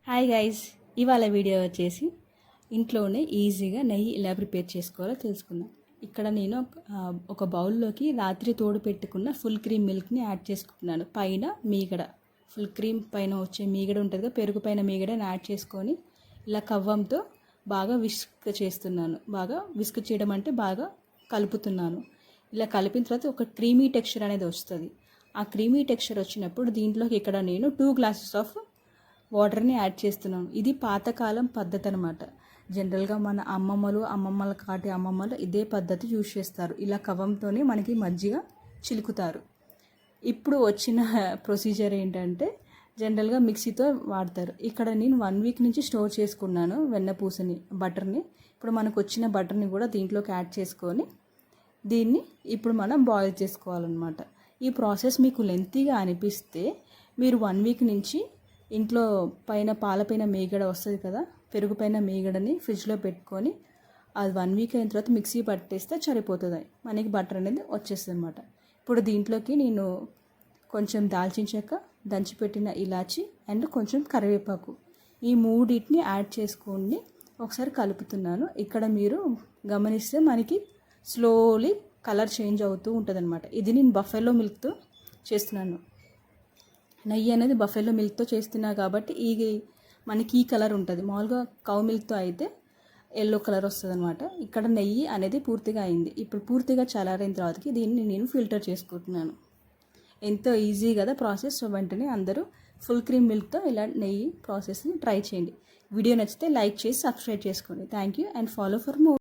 Hi guys, ఇవాళ video వచ్చేసి ఇంట్లోనే ఈజీగా నెయ్యి ఎలా ప్రిపేర్ చేసుకోవాలో తెలుసుకుందాం. ఇక్కడ నేను ఒక బౌల్లోకి రాత్రి తోడు పెట్టుకున్న ఫుల్ క్రీమ్ మిల్క్ని యాడ్ చేసుకుంటున్నాను. పైన మీగడ, ఫుల్ క్రీమ్ పైన వచ్చే మీగడ ఉంటుంది కదా, పెరుగు పైన మీగడని యాడ్ చేసుకొని ఇలా కవ్వంతో బాగా విస్క్ చేస్తున్నాను. బాగా విస్క్ చేయడం అంటే బాగా కలుపుతున్నాను. ఇలా కలిపిన తర్వాత ఒక క్రీమీ టెక్స్చర్ అనేది వస్తుంది. ఆ క్రీమీ టెక్స్చర్ వచ్చినప్పుడు దీంట్లోకి ఇక్కడ నేను 2 glasses ఆఫ్ వాటర్ని యాడ్ చేస్తున్నాను. ఇది పాతకాలం పద్ధతి అనమాట. జనరల్గా మన అమ్మమ్మల కాటి అమ్మమ్మలు ఇదే పద్ధతి యూజ్ చేస్తారు. ఇలా కవ్వంతోనే మనకి మజ్జిగ చిలుకుతారు. ఇప్పుడు వచ్చిన ప్రొసీజర్ ఏంటంటే జనరల్గా మిక్సీతో వాడతారు. ఇక్కడ నేను 1 week నుంచి స్టోర్ చేసుకున్నాను వెన్నపూసని, బటర్ని. ఇప్పుడు మనకు వచ్చిన బటర్ని కూడా దీంట్లోకి యాడ్ చేసుకొని దీన్ని ఇప్పుడు మనం బాయిల్ చేసుకోవాలన్నమాట. ఈ ప్రాసెస్ మీకు లెంతీగా అనిపిస్తే మీరు 1 week నుంచి ఇంట్లో పైన పాలపైన మీగడ వస్తుంది కదా, పెరుగు పైన మీగడని ఫ్రిడ్జ్లో పెట్టుకొని అది 1 week అయిన తర్వాత మిక్సీ పట్టేస్తే సరిపోతుంది. మనకి బటర్ అనేది వచ్చేస్తుంది అనమాట. ఇప్పుడు దీంట్లోకి నేను కొంచెం దాల్చిన చెక్క, దంచిపెట్టిన ఇలాచి అండ్ కొంచెం కరివేపాకు, ఈ మూడింటిని యాడ్ చేసుకొని ఒకసారి కలుపుతున్నాను. ఇక్కడ మీరు గమనిస్తే మనకి స్లోలీ కలర్ చేంజ్ అవుతూ ఉంటుంది అనమాట. ఇది నేను బఫెలో మిల్క్తో చేస్తున్నాను. నెయ్యి అనేది బఫెలో మిల్క్తో చేస్తున్నా కాబట్టి మనకి ఈ కలర్ ఉంటుంది. మామూలుగా కౌ మిల్క్తో అయితే ఎల్లో కలర్ వస్తుంది అనమాట. ఇక్కడ నెయ్యి అనేది పూర్తిగా అయింది. ఇప్పుడు పూర్తిగా చల్లారిన తర్వాతకి దీన్ని నేను ఫిల్టర్ చేసుకుంటున్నాను. ఎంతో ఈజీ కదా ప్రాసెస్. సో వెంటనే అందరూ ఫుల్ క్రీమ్ మిల్క్తో ఇలా నెయ్యి ప్రాసెస్ని ట్రై చేయండి. వీడియో నచ్చితే లైక్ చేసి సబ్స్క్రైబ్ చేసుకోండి. Thank you and follow for more.